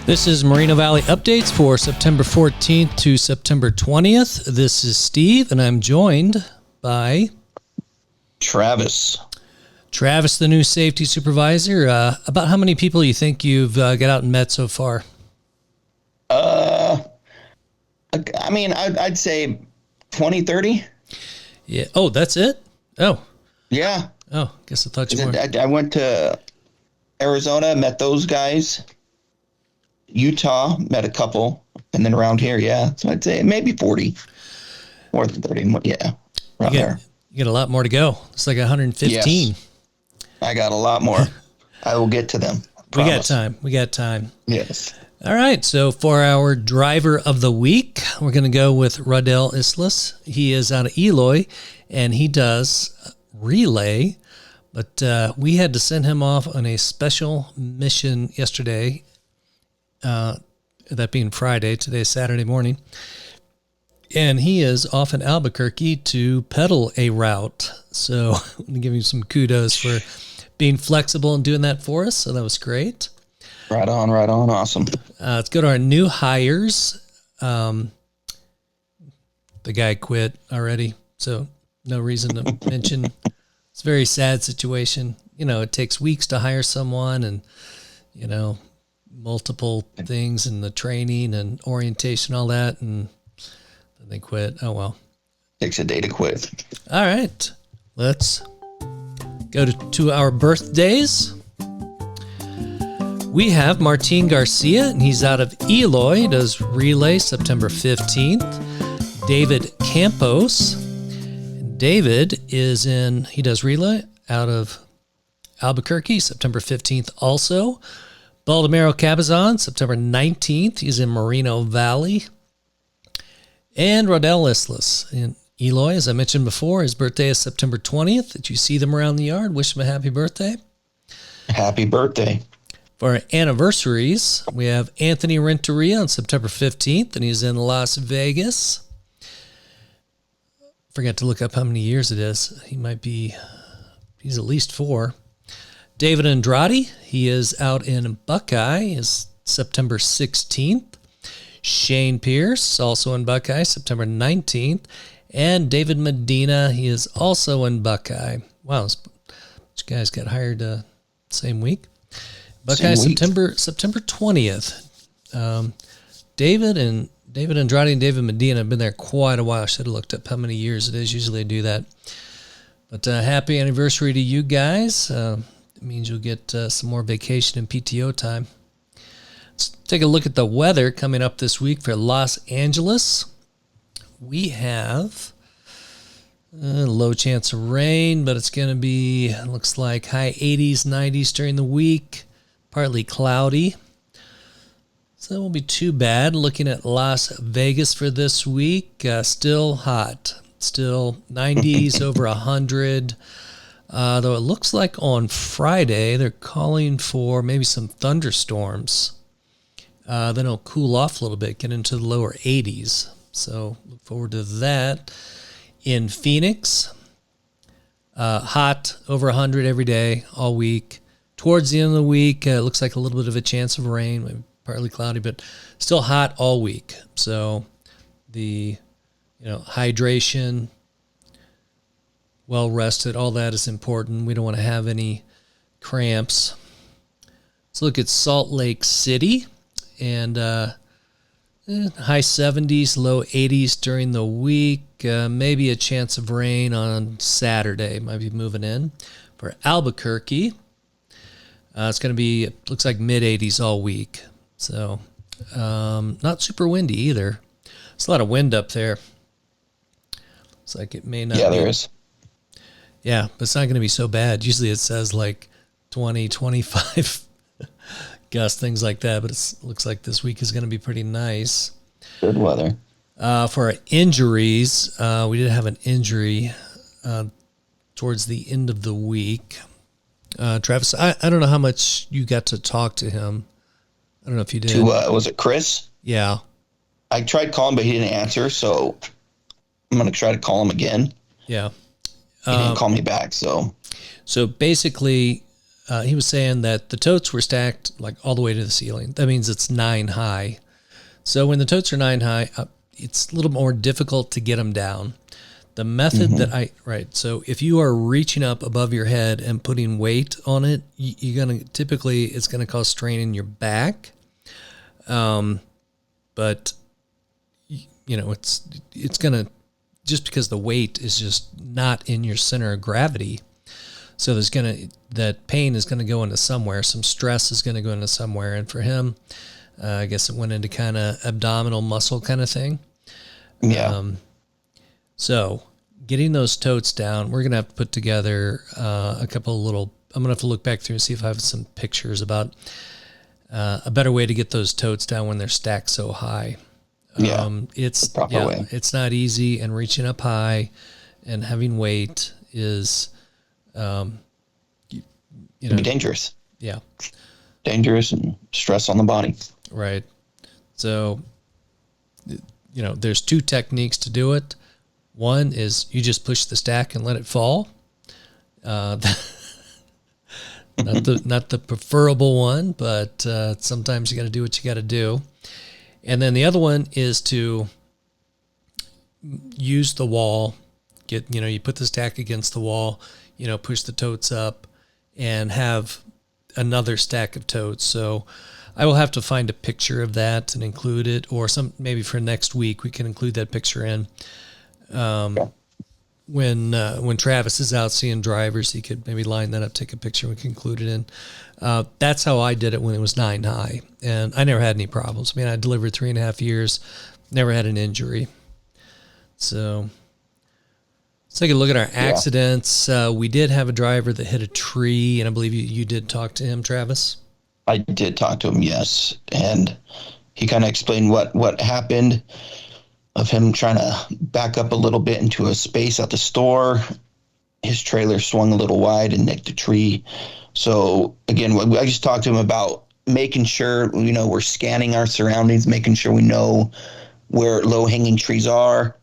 This is Moreno Valley Updates for September 14th to September 20th. This is Steve, and I'm joined by Travis. Travis, the new safety supervisor. About how many people you think you've got out and met so far? I'd say 20, 30. Yeah. Oh, that's it? Oh. Yeah. Oh, guess I thought you were. I went to Arizona, met those guys. Utah, met a couple. And then around here, yeah. So I'd say maybe 40. More than 30. Yeah. Around there. You got a lot more to go. It's like 115. Yes. I got a lot more. I will get to them. We got time. Yes. All right. So for our driver of the week, we're going to go with Rodell Islas. He is out of Eloy, and he does relay. But we had to send him off on a special mission yesterday, that being Friday, today's Saturday morning. And he is off in Albuquerque to pedal a route. So I'm going to give him some kudos for being flexible and doing that for us. So that was great. Right on. Awesome. Let's go to our new hires. The guy quit already, so no reason to mention. It's a very sad situation. You know, it takes weeks to hire someone and, you know, multiple things and the training and orientation, all that. And then they quit. Oh, well. Takes a day to quit. All right. Let's go to our birthdays. We have Martin Garcia, and he's out of Eloy, does relay September 15th. David Campos. David he does relay out of Albuquerque, September 15th also. Baldomero Cabazon, September 19th. He's in Moreno Valley. And Rodell Islas in Eloy, as I mentioned before, his birthday is September 20th. Did you see them around the yard? Wish him a happy birthday. Happy birthday. For our anniversaries, we have Anthony Renteria on September 15th, and he's in Las Vegas. Forgot to look up how many years it is. He's at least 4. David Andrade, he is out in Buckeye, is September 16th. Shane Pierce, also in Buckeye, September 19th. And David Medina, he is also in Buckeye. Wow, these guys got hired same week. Buckeye, September 20th. David Andrade and David Medina have been there quite a while. I should have looked up how many years it is. Usually I do that. But happy anniversary to you guys. It means you'll get some more vacation and PTO time. Let's take a look at the weather coming up this week for Los Angeles. We have a low chance of rain, but it's going to be, it looks like high 80s, 90s during the week. Partly cloudy. So it won't be too bad. Looking at Las Vegas for this week, still hot. Still 90s, over 100. Though it looks like on Friday they're calling for maybe some thunderstorms. Then it'll cool off a little bit, get into the lower 80s. So look forward to that. In Phoenix, hot, over 100 every day, all week. Towards the end of the week, it looks like a little bit of a chance of rain, maybe partly cloudy, but still hot all week. So the hydration, well rested, all that is important. We don't want to have any cramps. Let's look at Salt Lake City, and high 70s, low 80s during the week. Maybe a chance of rain on Saturday. Might be moving in. For Albuquerque, it's going to be, it looks like mid-80s all week. So not super windy either. There's a lot of wind up there. Looks like it may not. Yeah, there is. Yeah, but it's not going to be so bad. Usually it says like 20, 25 gusts, things like that. But it looks like this week is going to be pretty nice. Good weather. For our injuries, we did have an injury towards the end of the week. Travis, I don't know how much you got to talk to him. I don't know if you did. Was it Chris? Yeah. I tried calling, but he didn't answer, so I'm going to try to call him again. Yeah. He didn't call me back, so. So basically, he was saying that the totes were stacked like all the way to the ceiling. That means it's 9 high. So when the totes are 9 high, it's a little more difficult to get them down. The method so if you are reaching up above your head and putting weight on it, it's gonna cause strain in your back. But it's gonna, just because the weight is just not in your center of gravity. So that pain is gonna go into somewhere. Some stress is gonna go into somewhere. And for him, I guess it went into kind of abdominal muscle kind of thing. Yeah. So getting those totes down, we're going to have to put together a couple of little, I'm going to have to look back through and see if I have some pictures about a better way to get those totes down when they're stacked so high. It's not easy, and reaching up high and having weight is, can be dangerous. Yeah. Dangerous and stress on the body. Right. So, there's 2 techniques to do it. One is you just push the stack and let it fall. Not the preferable one, but sometimes you got to do what you got to do. And then the other one is to use the wall. You put the stack against the wall, push the totes up, and have another stack of totes. So I will have to find a picture of that and include it, or maybe for next week we can include that picture in. When Travis is out seeing drivers, he could maybe line that up, take a picture, and we can include it in. That's how I did it when it was 9 high, and I never had any problems. I mean, I delivered 3.5 years, never had an injury. So let's take a look at our accidents. We did have a driver that hit a tree, and I believe you did talk to him, Travis. I did talk to him, yes, and he kind of explained what happened, of him trying to back up a little bit into a space at the store. His trailer swung a little wide and nicked a tree. So again, I just talked to him about making sure, we're scanning our surroundings, making sure we know where low-hanging trees are,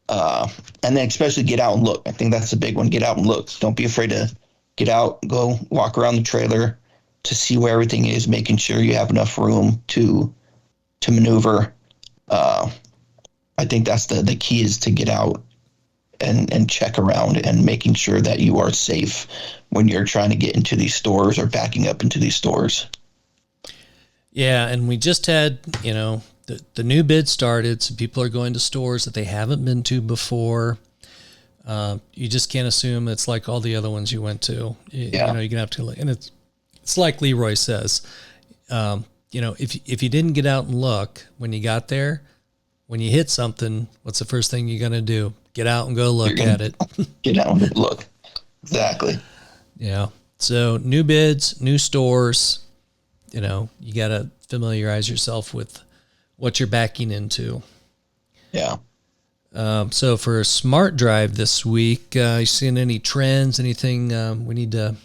and then especially get out and look. I think that's a big one. Get out and look. Don't be afraid to get out, go walk around the trailer to see where everything is, making sure you have enough room to maneuver. I think that's the key, is to get out and check around and making sure that you are safe when you're trying to get into these stores or backing up into these stores. Yeah, and we just had, the new bid started, so people are going to stores that they haven't been to before. You just can't assume it's like all the other ones you went to. You're going to have to, and it's like Leroy says, if you didn't get out and look when you got there, when you hit something, what's the first thing you're going to do? Get out and go look at it. Get out and look. Exactly. Yeah. So new bids, new stores, you got to familiarize yourself with what you're backing into. Yeah. So for Smart Drive this week, you seen any trends, anything we need to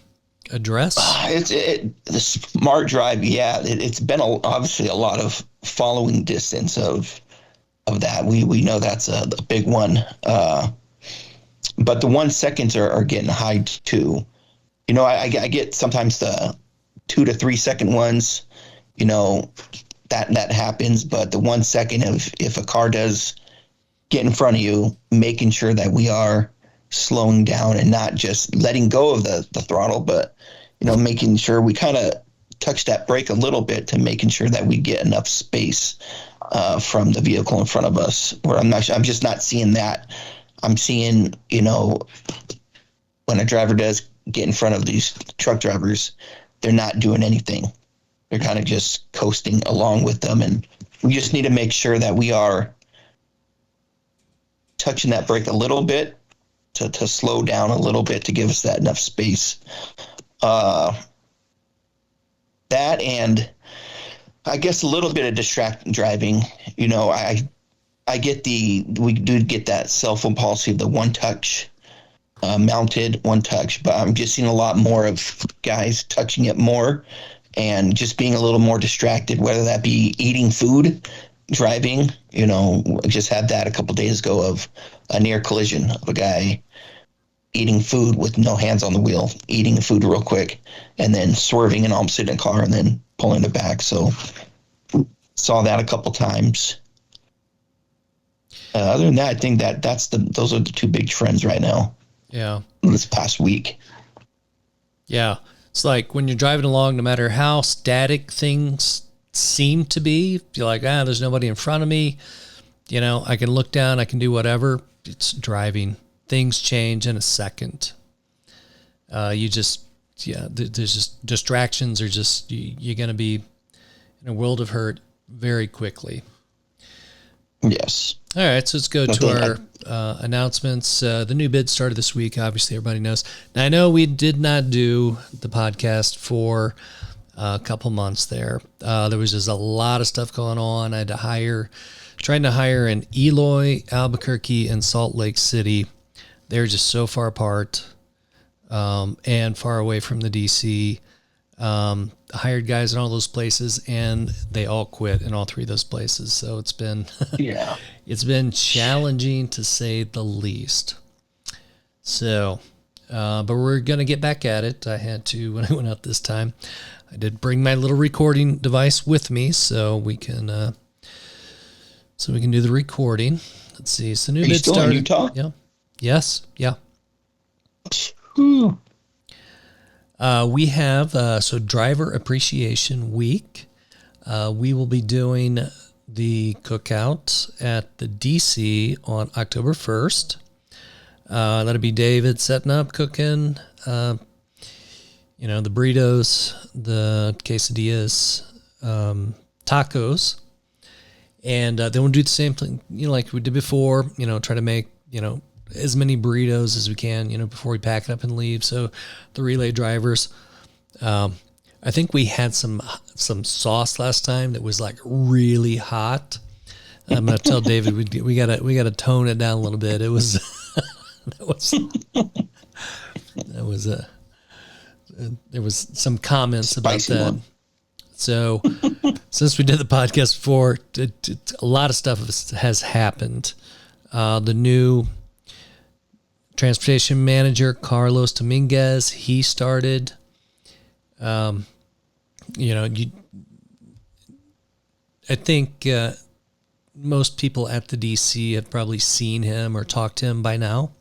address? The Smart Drive, it's been obviously a lot of following distance of that. We know that's a big one. But the 1 seconds are getting high too. I get sometimes the 2 to 3 second ones, that happens, but the 1 second if a car does get in front of you, making sure that we are slowing down and not just letting go of the throttle, but, making sure we kind of touch that brake a little bit to making sure that we get enough space from the vehicle in front of us, where I'm just not seeing that. I'm seeing, when a driver does get in front of these truck drivers, they're not doing anything. They're kind of just coasting along with them. And we just need to make sure that we are touching that brake a little bit to slow down a little bit to give us that enough space. That, and I guess a little bit of distracted driving. I get we do get that cell phone policy of the one touch, mounted one touch, but I'm just seeing a lot more of guys touching it more and just being a little more distracted, whether that be eating food, driving. Just had that a couple days ago of a near collision of a guy eating food with no hands on the wheel, eating food real quick, and then swerving and almost hitting a car and then pulling it back. So saw that a couple times. Other than that, I think those are the two big trends right now. Yeah. This past week. Yeah. It's like when you're driving along, no matter how static things seem to be, you're like, there's nobody in front of me. You know, I can look down, I can do whatever. It's driving. Things change in a second. There's just distractions are just, you're going to be in a world of hurt very quickly. Yes. All right, so let's go to our announcements. The new bid started this week, obviously, everybody knows. Now, I know we did not do the podcast for a couple months there. There was just a lot of stuff going on. I had to trying to hire in Eloy, Albuquerque, and Salt Lake City. They're just so far apart and far away from the DC. Hired guys in all those places, and they all quit in all three of those places. So it's been it's been challenging to say the least. So, but we're gonna get back at it. I had to when I went out this time. I did bring my little recording device with me, so we can do the recording. Let's see. So new bid started. In Utah? Yeah. Yes. Yeah. We have Driver Appreciation Week. We will be doing the cookout at the DC on October 1st. That'll be David setting up, cooking, the burritos, the quesadillas, tacos. And then we'll do the same thing, like we did before, try to make, as many burritos as we can, before we pack it up and leave. So the relay drivers, I think we had some sauce last time that was like really hot. I'm going to tell David, we gotta tone it down a little bit. It was, there was some comments Spicy about that. One. So since we did the podcast before, a lot of stuff has happened. The new transportation manager, Carlos Dominguez, he started. I think most people at the DC have probably seen him or talked to him by now.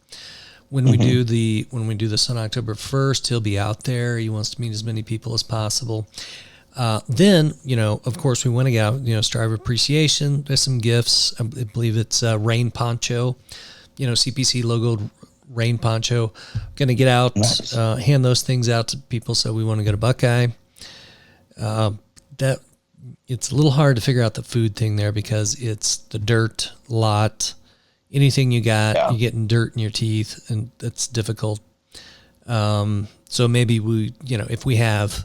When we do this on October 1st, he'll be out there. He wants to meet as many people as possible. Then, of course, we want to get out, Driver Appreciation. There's some gifts. I believe it's rain poncho, CPC logoed rain poncho. Going to get out, nice. Hand those things out to people. So we want to go to Buckeye. That it's a little hard to figure out the food thing there because it's the dirt lot. Anything you got, you're getting dirt in your teeth, and that's difficult. So maybe if we have,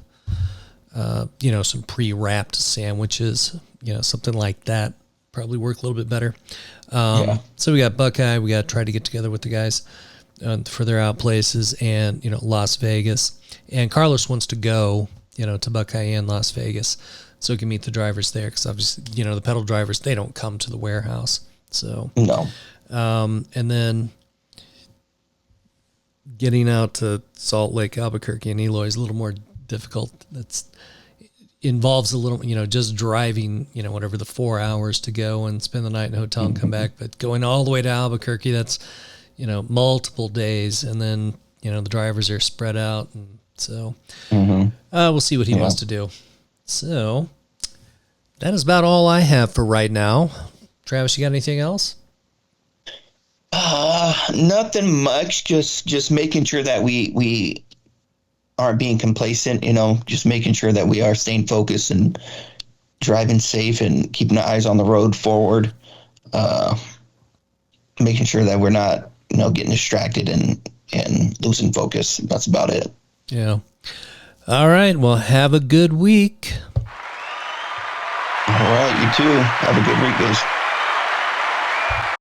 some pre-wrapped sandwiches, something like that, probably work a little bit better. So we got Buckeye. We got to try to get together with the guys for their out places and, Las Vegas. And Carlos wants to go, to Buckeye and Las Vegas so he can meet the drivers there because obviously, the pedal drivers, they don't come to the warehouse. So, no. And then getting out to Salt Lake, Albuquerque, and Eloy is a little more difficult. Involves a little, just driving, whatever the 4 hours to go and spend the night in a hotel and come back. But going all the way to Albuquerque, that's, multiple days. And then, the drivers are spread out. And so we'll see what he wants to do. So that is about all I have for right now. Travis, you got anything else? Nothing much. Just making sure that we aren't being complacent, just making sure that we are staying focused and driving safe and keeping our eyes on the road forward. Making sure that we're not, getting distracted and losing focus. That's about it. Yeah. All right. Well, have a good week. All right. You too. Have a good week, guys.